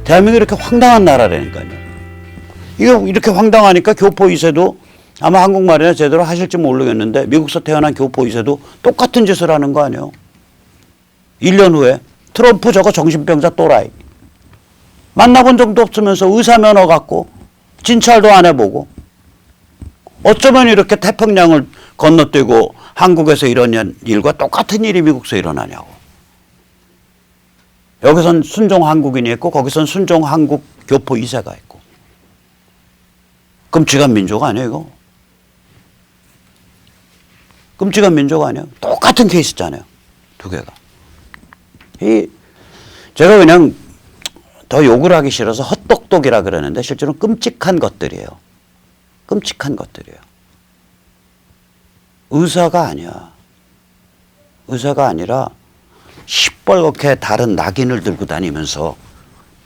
대한민국이 이렇게 황당한 나라라니까요. 이거 이렇게 황당하니까 교포 2세도 아마 한국말이나 제대로 하실지 모르겠는데 미국에서 태어난 교포 2세도 똑같은 짓을 하는 거 아니에요. 1년 후에 트럼프 저거 정신병자 또라이. 만나본 적도 없으면서 의사면허 갖고 진찰도 안 해보고 어쩌면 이렇게 태평양을 건너뛰고 한국에서 이런 일과 똑같은 일이 미국에서 일어나냐고. 여기선 순종 한국인이 있고 거기선 순종 한국 교포 2세가 있고. 끔찍한 민족 아니에요 이거? 끔찍한 민족 아니에요? 똑같은 케이스잖아요. 두 개가. 제가 그냥 더 욕을 하기 싫어서 헛똑똑이라 그러는데 실제로는 끔찍한 것들이에요. 끔찍한 것들이에요. 의사가 아니야. 의사가 아니라 시뻘겋게 다른 낙인을 들고 다니면서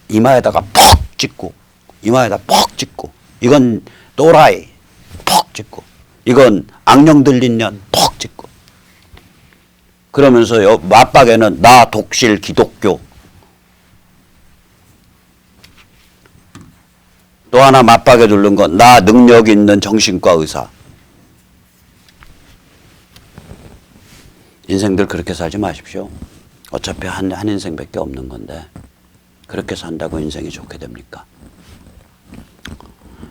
이마에다가 퍽 찍고 이마에다 퍽 찍고 이건 또라이 퍽 찍고 이건 악령 들린 년 퍽 찍고 그러면서 맞박에는 나 독실 기독교 또 하나 맞박에 두른 건 나 능력 있는 정신과 의사. 인생들 그렇게 살지 마십시오. 어차피 한 인생밖에 없는 건데 그렇게 산다고 인생이 좋게 됩니까?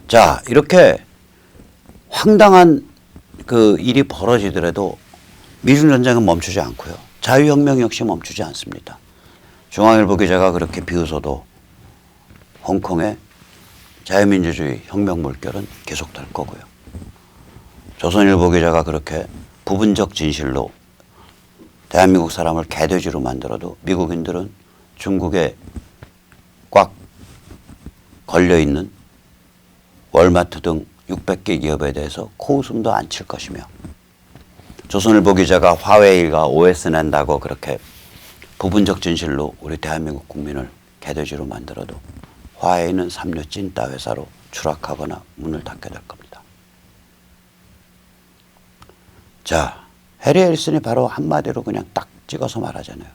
자, 이렇게 황당한 그 일이 벌어지더라도 미중전쟁은 멈추지 않고요. 자유혁명 역시 멈추지 않습니다. 중앙일보 기자가 그렇게 비웃어도 홍콩의 자유민주주의 혁명 물결은 계속될 거고요. 조선일보 기자가 그렇게 부분적 진실로 대한민국 사람을 개돼지로 만들어도 미국인들은 중국에 꽉 걸려있는 월마트 등 600개 기업에 대해서 코웃음도 안 칠 것이며 조선일보 기자가 화웨이가 OS 낸다고 그렇게 부분적 진실로 우리 대한민국 국민을 개돼지로 만들어도 화웨이는 삼류 찐따 회사로 추락하거나 문을 닫게 될 겁니다. 자, 해리 해리슨이 바로 한마디로 그냥 딱 찍어서 말하잖아요.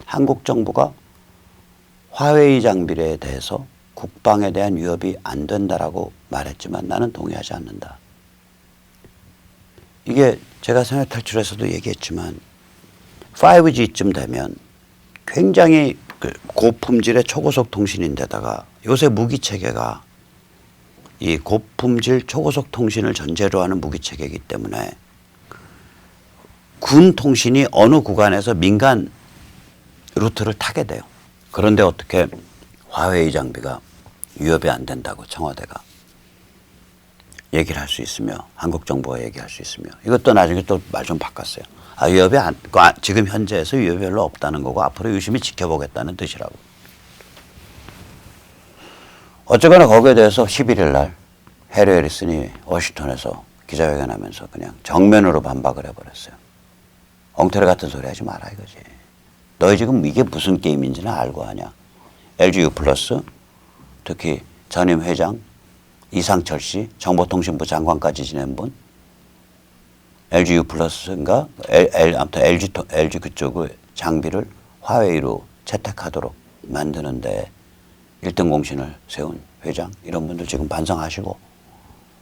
한국 정부가 화웨이 장비에 대해서 국방에 대한 위협이 안 된다라고 말했지만 나는 동의하지 않는다. 이게 제가 생활 탈출에서도 얘기했지만 5G쯤 되면 굉장히 고품질의 초고속 통신인데다가 요새 무기 체계가 이 고품질 초고속 통신을 전제로 하는 무기 체계이기 때문에 군 통신이 어느 구간에서 민간 루트를 타게 돼요. 그런데 어떻게 화웨이 장비가 위협이 안 된다고 청와대가 얘기를 할 수 있으며 한국 정부가 얘기할 수 있으며 이것도 나중에 또 말 좀 바꿨어요. 위협이 지금 현재에서 위협이 별로 없다는 거고 앞으로 유심히 지켜보겠다는 뜻이라고. 어쨌거나 거기에 대해서 11일 날 해리 해리슨이 워싱턴에서 기자회견하면서 그냥 정면으로 반박을 해버렸어요. 엉터리 같은 소리 하지 마라 이거지. 너희 지금 이게 무슨 게임인지는 알고 하냐. LGU 플러스 특히 전임 회장 이상철 씨 정보통신부 장관까지 지낸 분 LGU 플러스인가 아무튼 LG 그쪽의 장비를 화웨이로 채택하도록 만드는데 1등 공신을 세운 회장 이런 분들 지금 반성하시고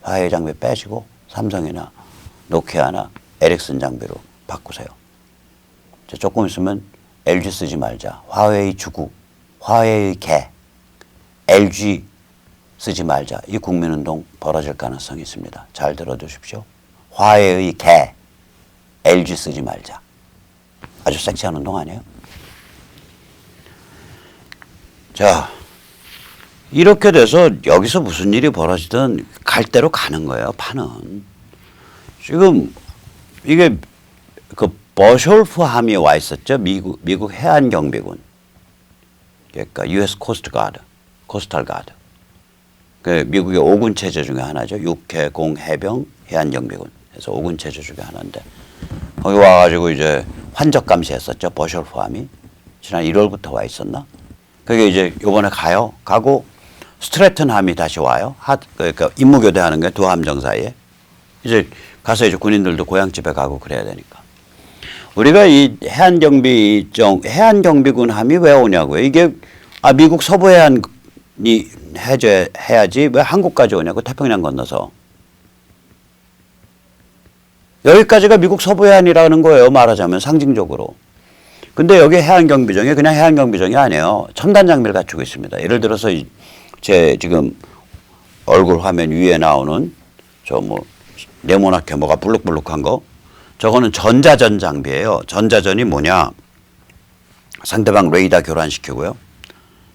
화웨이 장비 빼시고 삼성이나 노키아나 에릭슨 장비로 바꾸세요. 조금 있으면 LG 쓰지 말자. 화웨이 주구, 화웨이 개, LG 쓰지 말자. 이 국민운동 벌어질 가능성이 있습니다. 잘 들어두십시오. 화웨이 개, LG 쓰지 말자. 아주 섹시한 운동 아니에요? 자, 이렇게 돼서 여기서 무슨 일이 벌어지든 갈 대로 가는 거예요, 판은. 지금 이게 그 버숄프 함이 와 있었죠. 미국 해안경비군. 그러니까 US 코스트 가드, 코스탈 가드. 그 미국의 5군 체제 중에 하나죠. 육해, 공, 해병, 해안경비군. 그래서 5군 체제 중에 하나인데 거기 와가지고 이제 환적 감시했었죠. 버숄프 함이. 지난 1월부터 와 있었나? 그게 이제 요번에 가고 스트래튼 함이 다시 와요. 그러니까 임무교대하는 게 두 함정 사이에. 이제 가서 이제 군인들도 고향집에 가고 그래야 되니까. 우리가 이 해안경비군 함이 왜 오냐고요. 이게 미국 서부 해안 해야지 왜 한국까지 오냐고 태평양 건너서. 여기까지가 미국 서부 해안이라는 거예요. 말하자면 상징적으로. 근데 여기 해안경비정이 그냥 해안경비정이 아니에요. 첨단 장비를 갖추고 있습니다. 예를 들어서 제 지금 얼굴 화면 위에 나오는 저 뭐 네모나게 뭐가 불룩불룩한 거, 저거는 전자전 장비예요. 전자전이 뭐냐? 상대방 레이더 교란시키고요.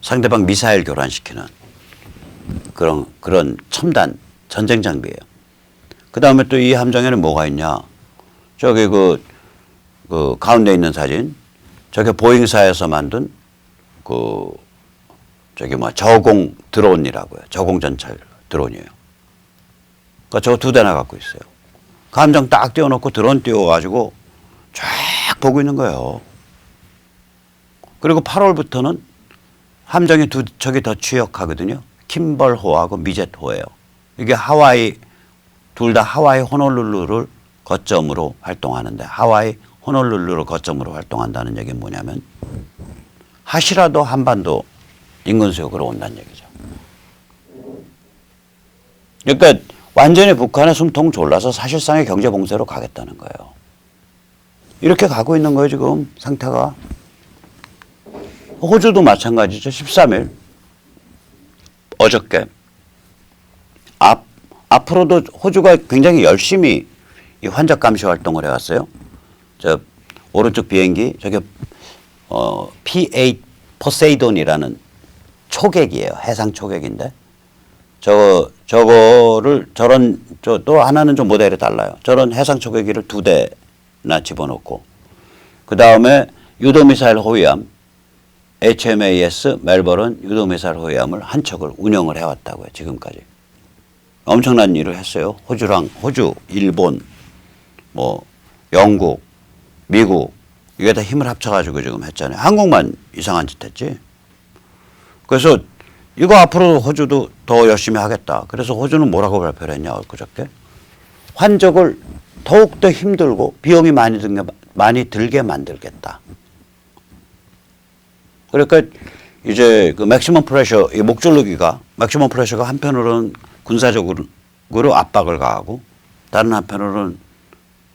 상대방 미사일 교란시키는 그런 첨단 전쟁 장비예요. 그 다음에 또 이 함정에는 뭐가 있냐? 저기 그 가운데 있는 사진, 저게 보잉사에서 만든 저기 저공 드론이라고요. 저공 전찰 드론이에요. 그러니까 저거 2대나 갖고 있어요. 그 함정 딱 띄워놓고 드론 띄워가지고 쫙 보고 있는 거예요. 그리고 8월부터는 함정이 저기 더 취역하거든요. 킴벌호하고 미젯호예요. 이게 둘 다 하와이 호놀룰루를 거점으로 활동하는데, 하와이 호놀룰루를 거점으로 활동한다는 얘기는 뭐냐면 하시라도 한반도 인근 수역으로 온다는 얘기죠. 그러니까 완전히 북한의 숨통 졸라서 사실상의 경제 봉쇄로 가겠다는 거예요. 이렇게 가고 있는 거예요, 지금 상태가. 호주도 마찬가지죠. 13일 어저께 앞으로도 호주가 굉장히 열심히 이 환적 감시 활동을 해왔어요. 저 오른쪽 비행기 저게 P8 포세이돈이라는 초객이에요. 해상 초객인데 저거를 또 하나는 좀 모델이 달라요. 저런 해상 초계기를 2대나 집어넣고, 그 다음에 유도미사일 호위함 HMAS 멜버른 유도미사일 호위함을 한 척을 운영을 해왔다고요. 지금까지. 엄청난 일을 했어요. 호주, 일본, 뭐 영국, 미국 이게 다 힘을 합쳐가지고 지금 했잖아요. 한국만 이상한 짓 했지. 그래서 이거 앞으로 호주도 더 열심히 하겠다. 그래서 호주는 뭐라고 발표를 했냐, 엊그저께. 환적을 더욱더 힘들고 비용이 많이 들게 만들겠다. 그러니까 이제 그 맥시멈 프레셔, 이 목줄르기가, 맥시멈 프레셔가 한편으로는 군사적으로 압박을 가하고, 다른 한편으로는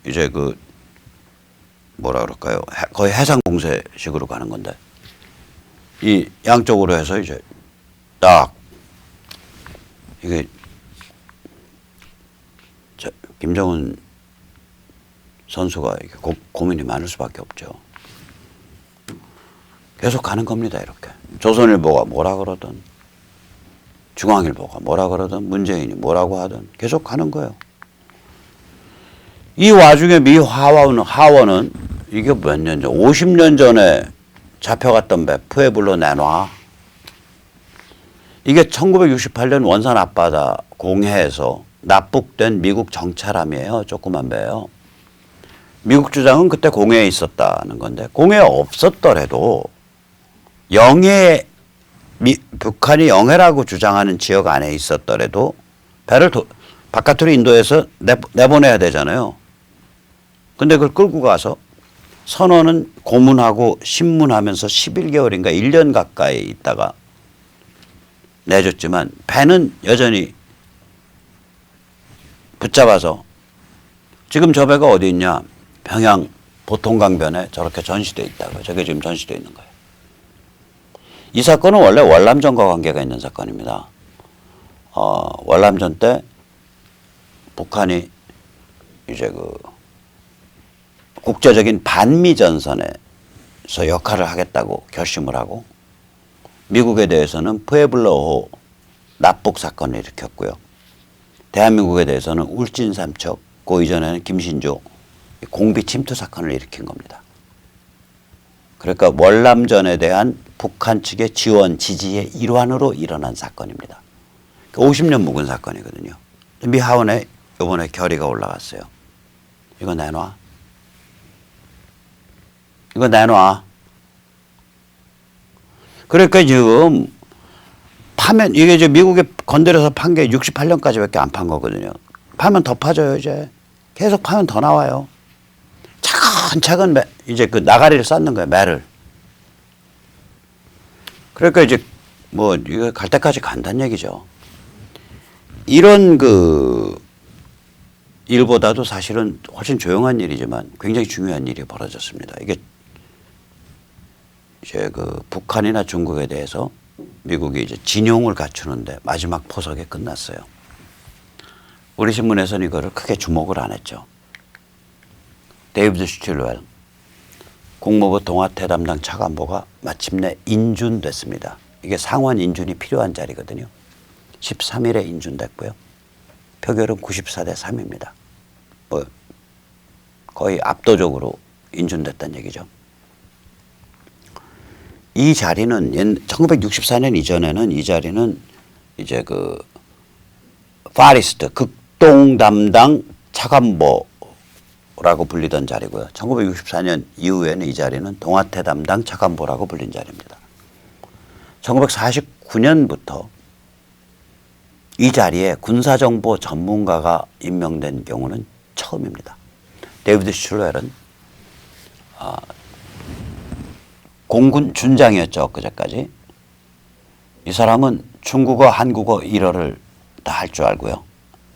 이제 뭐라 그럴까요? 거의 해상 공세식으로 가는 건데, 이 양쪽으로 해서 이제 딱 이게 김정은 선수가 이렇게 고민이 많을 수밖에 없죠. 계속 가는 겁니다. 이렇게 조선일보가 뭐라 그러든, 중앙일보가 뭐라 그러든, 문재인이 뭐라고 하든 계속 가는 거예요. 이 와중에 미 하원은 이게 몇 년 전, 50년 전에 잡혀갔던 배 푸에블로 내놔. 이게 1968년 원산 앞바다 공해에서 납북된 미국 정찰함이에요. 조그만 배예요. 미국 주장은 그때 공해에 있었다는 건데, 공해에 없었더라도 북한이 영해라고 주장하는 지역 안에 있었더라도 배를 바깥으로 인도해서 내보내야 되잖아요. 근데 그걸 끌고 가서 선원은 고문하고 신문하면서 11개월인가 1년 가까이 있다가 내줬지만 배는 여전히 붙잡아서, 지금 저 배가 어디 있냐, 평양 보통강변에 저렇게 전시되어 있다고요. 저게 지금 전시되어 있는 거예요. 이 사건은 원래 월남전과 관계가 있는 사건입니다. 월남전 때 북한이 이제 국제적인 반미 전선에서 역할을 하겠다고 결심을 하고, 미국에 대해서는 푸에블로호 납북 사건을 일으켰고요. 대한민국에 대해서는 울진 삼척, 그 이전에는 김신조 공비 침투 사건을 일으킨 겁니다. 그러니까 월남전에 대한 북한 측의 지원, 지지의 일환으로 일어난 사건입니다. 50년 묵은 사건이거든요. 미 하원에 이번에 결의가 올라갔어요. 이거 내놔. 이거 내놔. 그러니까 지금 파면, 이게 이제 미국에 건드려서 판 게 68년까지밖에 안 판 거거든요. 파면 더 파져요, 이제. 계속 파면 더 나와요. 차근차근 이제 나가리를 쌓는 거예요, 매를. 그러니까 이제 뭐 이거 갈 때까지 간다는 얘기죠. 이런 그 일보다도 사실은 훨씬 조용한 일이지만 굉장히 중요한 일이 벌어졌습니다. 이게 이제 그 북한이나 중국에 대해서 미국이 이제 진용을 갖추는데 마지막 포석에 끝났어요. 우리 신문에서는 이거를 크게 주목을 안 했죠. 데이비드 슈틸웰 국무부 동아태 담당 차관보가 마침내 인준됐습니다. 이게 상원 인준이 필요한 자리거든요. 13일에 인준됐고요. 표결은 94대 3입니다. 뭐 거의 압도적으로 인준됐다는 얘기죠. 이 자리는 1964년 이전에는 이 자리는 이제 그 파리스트 극동 담당 차관보라고 불리던 자리고요. 1964년 이후에는 이 자리는 동아태 담당 차관보라고 불린 자리입니다. 1949년부터 이 자리에 군사정보 전문가가 임명된 경우는 처음입니다. 데이비드 슐웰은 공군 준장이었죠. 그제까지. 이 사람은 중국어, 한국어 일어를 다 할 줄 알고요.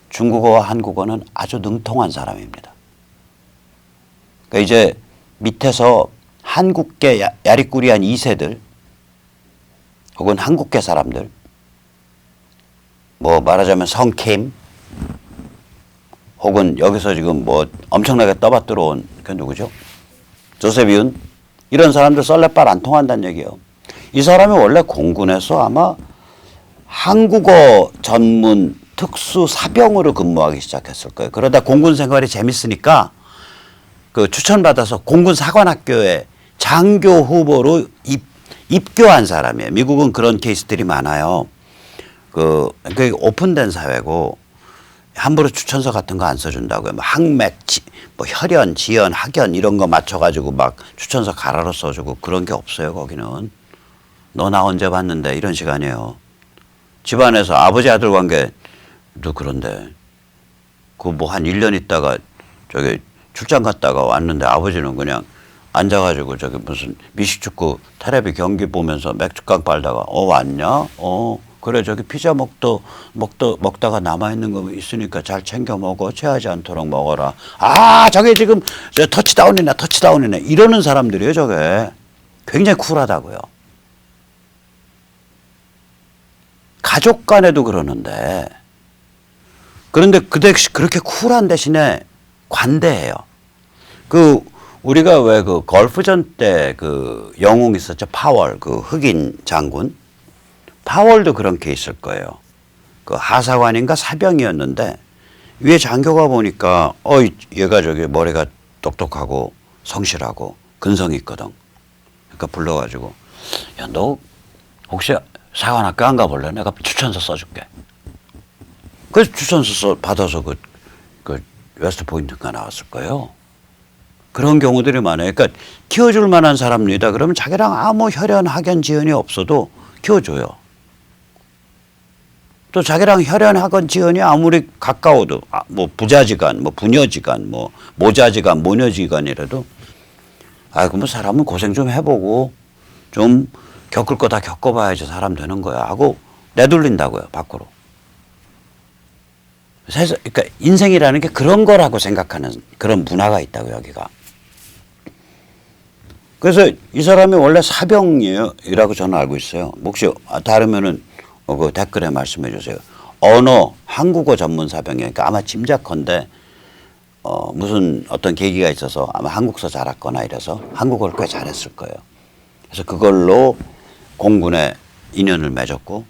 중국어와 한국어는 아주 능통한 사람입니다. 그러니까 이제 밑에서 한국계 야리꾸리한 2세들 혹은 한국계 사람들 뭐 말하자면 성킴 혹은 여기서 지금 뭐 엄청나게 떠받들어 온 그 누구죠? 조세비운 이런 사람들 썰레빨 안 통한다는 얘기예요. 이 사람이 원래 공군에서 아마 한국어 전문 특수 사병으로 근무하기 시작했을 거예요. 그러다 공군 생활이 재밌으니까 그 추천받아서 공군 사관학교에 장교 후보로 입교한 사람이에요. 미국은 그런 케이스들이 많아요. 그 오픈된 사회고 함부로 추천서 같은 거 안 써준다고요. 뭐 학맥, 뭐 혈연, 지연, 학연 이런 거 맞춰가지고 막 추천서 가라로 써주고 그런 게 없어요. 거기는. 너 나 언제 봤는데 이런 시간이에요. 집안에서 아버지 아들 관계도 그런데 그 뭐 한 1년 있다가 저기 출장 갔다가 왔는데 아버지는 그냥 앉아가지고 저기 무슨 미식축구 테레비 경기 보면서 맥주깡 빨다가 왔냐? 그래 저기 피자 먹다가 남아있는 거 있으니까 잘 챙겨 먹어. 체하지 않도록 먹어라. 저게 지금 터치다운이네 이러는 사람들이에요. 저게 굉장히 쿨하다고요. 가족 간에도 그러는데 그런데 그렇게 쿨한 대신에 관대해요. 우리가 왜 그 걸프전 때 그 영웅 있었죠. 파월 그 흑인 장군. 파월도 그런 케이스일 거예요. 그 하사관인가 사병이었는데 위에 장교가 보니까 얘가 저기 머리가 똑똑하고 성실하고 근성이 있거든. 그러니까 불러가지고 야 너 혹시 사관학교 안 가볼래? 내가 추천서 써줄게. 그래서 추천서 받아서 그 웨스트 포인트가 나왔을 거예요. 그런 경우들이 많아요. 그러니까 키워줄 만한 사람이다 그러면 자기랑 아무 혈연, 학연, 지연이 없어도 키워줘요. 또 자기랑 혈연, 학연, 지연이 아무리 가까워도 뭐 부자지간, 뭐 부녀지간, 뭐 모자지간, 모녀지간이라도 그럼 사람은 고생 좀 해보고 좀 겪을 거 다 겪어봐야지 사람 되는 거야 하고 내돌린다고요. 밖으로. 그러니까 인생이라는 게 그런 거라고 생각하는 그런 문화가 있다고 여기가. 그래서 이 사람이 원래 사병이라고 저는 알고 있어요. 혹시 다르면은 그 댓글에 말씀해 주세요. 언어 한국어 전문 사병이니까 그러니까 아마 짐작컨대 무슨 어떤 계기가 있어서 아마 한국서 잘했거나 이래서 한국어를 꽤 잘했을 거예요. 그래서 그걸로 공군에 인연을 맺었고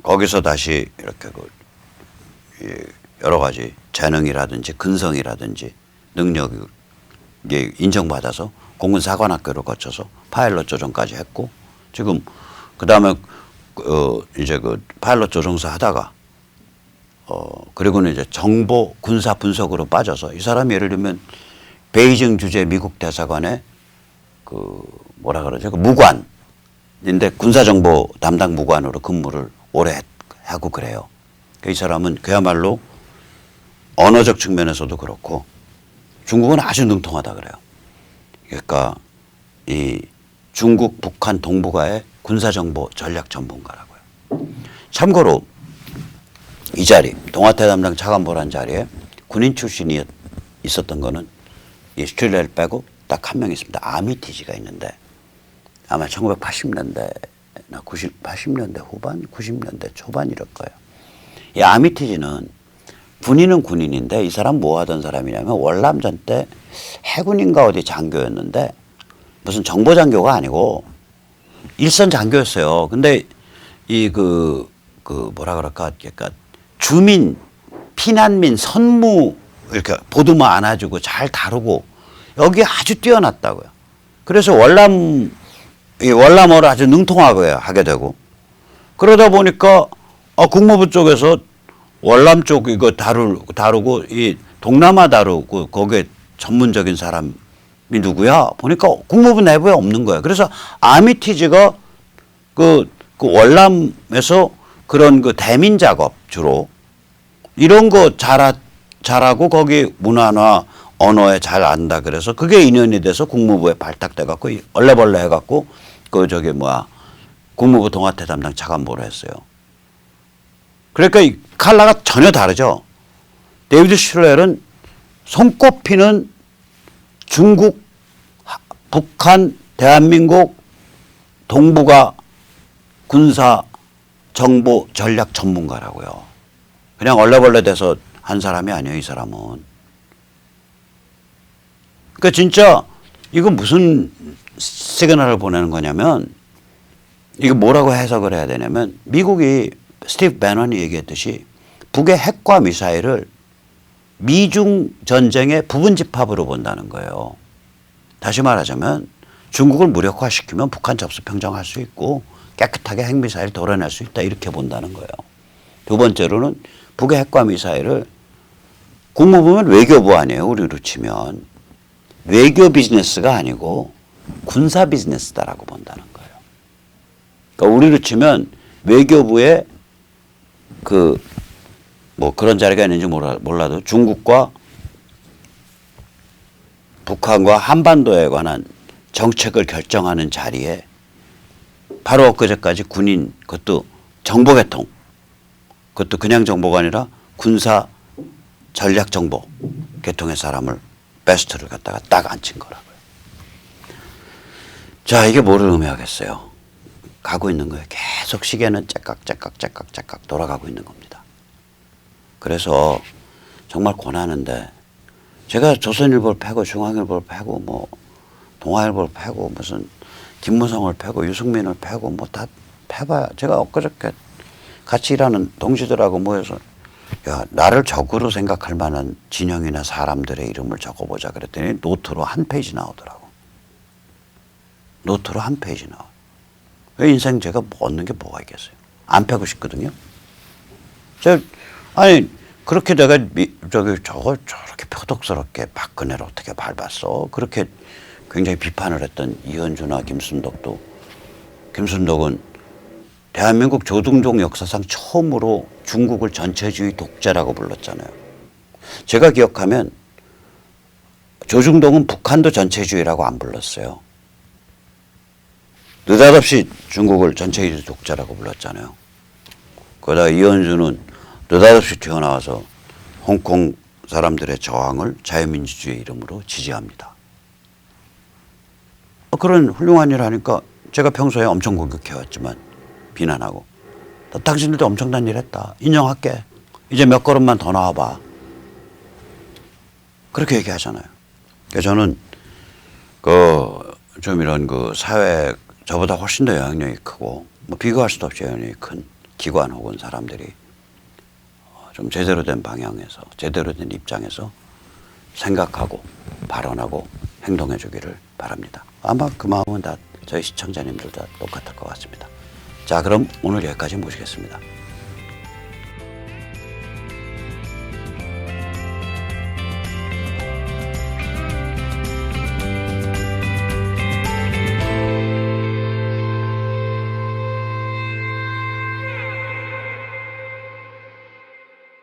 거기서 다시 이렇게 여러 가지 재능이라든지 근성이라든지 능력이 인정받아서 공군 사관학교를 거쳐서 파일럿 조종까지 했고 지금 그다음에 이제 그 파일럿 조종사 하다가 그리고는 이제 정보 군사 분석으로 빠져서 이 사람이 예를 들면 베이징 주재 미국 대사관의 뭐라 그러죠? 무관인데 군사정보 담당 무관으로 근무를 오래 하고 그래요. 이 사람은 그야말로 언어적 측면에서도 그렇고 중국은 아주 능통하다 그래요. 그러니까 이 중국, 북한 동북아의 군사정보 전략 전문가라고요. 참고로 이 자리, 동아태 담당 차관보란 자리에 군인 출신이 있었던 거는 이 슈틸레를 빼고 딱 한 명 있습니다. 아미티지가 있는데 아마 1980년대나 80년대 후반, 90년대 초반 이럴 거예요. 이 아미티지는 군인은 군인인데 이 사람 뭐 하던 사람이냐면 월남전 때 해군인가 어디 장교였는데 무슨 정보장교가 아니고 일선 장교였어요. 근데 이 뭐라 그럴까, 그러니까 주민, 피난민, 선무 이렇게 보도만 안아주고 잘 다루고 여기 아주 뛰어났다고요. 그래서 월남어를 아주 능통하게 하게 되고 그러다 보니까 국무부 쪽에서 월남 쪽 이거 다루고 이 동남아 다루고 거기에 전문적인 사람이 누구야? 보니까 국무부 내부에 없는 거예요. 그래서 아미티즈가 그 월남에서 그런 그 대민 작업 주로 이런 거 잘하고 거기 문화나 언어에 잘 안다 그래서 그게 인연이 돼서 국무부에 발탁돼 갖고 얼레벌레 해 갖고 국무부 동아태 담당 차관보로 했어요. 그러니까 이 칼라가 전혀 다르죠. 데이비드 슐렐은 손꼽히는 중국, 북한, 대한민국 동북아 군사 정보 전략 전문가라고요. 그냥 얼레벌레 돼서 한 사람이 아니에요, 이 사람은. 그러니까 진짜 이거 무슨 시그널을 보내는 거냐면 이거 뭐라고 해석을 해야 되냐면 미국이 스티브 배넌이 얘기했듯이 북의 핵과 미사일을 미중 전쟁의 부분 집합으로 본다는 거예요. 다시 말하자면 중국을 무력화시키면 북한 접수 평정할 수 있고 깨끗하게 핵미사일 도려낼 수 있다 이렇게 본다는 거예요. 두 번째로는 북의 핵과 미사일을 국무부면 외교부 아니에요. 우리로 치면. 외교 비즈니스가 아니고 군사 비즈니스다라고 본다는 거예요. 그러니까 우리로 치면 외교부에 그런 자리가 있는지 몰라도 중국과 북한과 한반도에 관한 정책을 결정하는 자리에 바로 엊그제까지 군인, 그것도 정보계통, 그것도 그냥 정보가 아니라 군사 전략 정보 계통의 사람을 베스트를 갖다가 딱 앉힌 거라고요. 자, 이게 뭐를 의미하겠어요? 가고 있는 거예요. 계속 시계는 째깍 돌아가고 있는 겁니다. 그래서 정말 고나는데 제가 조선일보를 패고 중앙일보를 패고 동아일보를 패고 무슨 김무성을 패고 유승민을 패고 다 패봐야 제가 엊그저께 같이 일하는 동지들하고 모여서 야, 나를 적으로 생각할 만한 진영이나 사람들의 이름을 적어보자 그랬더니 노트로 한 페이지 나오더라고. 노트로 한 페이지 나와. 인생 제가 얻는 게 뭐가 있겠어요. 안 패고 싶거든요. 그렇게 내가 저렇게 표독스럽게 박근혜를 어떻게 밟았어. 그렇게 굉장히 비판을 했던 이현주나 김순덕은 대한민국 조중동 역사상 처음으로 중국을 전체주의 독재라고 불렀잖아요. 제가 기억하면 조중동은 북한도 전체주의라고 안 불렀어요. 느닷없이 중국을 전체주의 독재라고 불렀잖아요. 그러다 이현주는 느닷없이 튀어나와서 홍콩 사람들의 저항을 자유민주주의 이름으로 지지합니다. 그런 훌륭한 일 하니까 제가 평소에 엄청 공격해왔지만 비난하고 당신들도 엄청난 일 했다. 인정할게. 이제 몇 걸음만 더 나와봐. 그렇게 얘기하잖아요. 그래서 저는 좀 이런 사회 저보다 훨씬 더 영향력이 크고 비교할 수도 없이 영향력이 큰 기관 혹은 사람들이 좀 제대로 된 방향에서 제대로 된 입장에서 생각하고 발언하고 행동해 주기를 바랍니다. 아마 그 마음은 다 저희 시청자님들 다 똑같을 것 같습니다. 자, 그럼 오늘 여기까지 모시겠습니다.